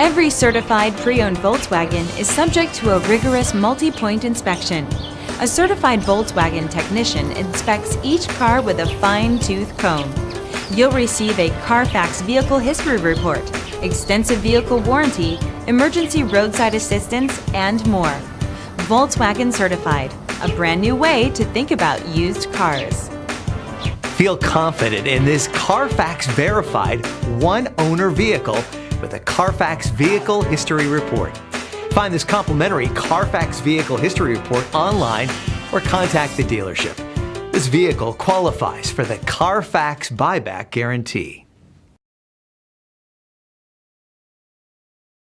Every certified pre-owned Volkswagen is subject to a rigorous multi-point inspection. A certified Volkswagen technician inspects each car with a fine-tooth comb. You'll receive a CarFax vehicle history report, extensive vehicle warranty, emergency roadside assistance, and more. Volkswagen Certified, a brand new way to think about used cars. Feel confident in this CarFax verified one-owner vehicle with a CarFax Vehicle History Report. Find this complimentary CarFax Vehicle History Report online or contact the dealership. This vehicle qualifies for the CarFax Buyback Guarantee.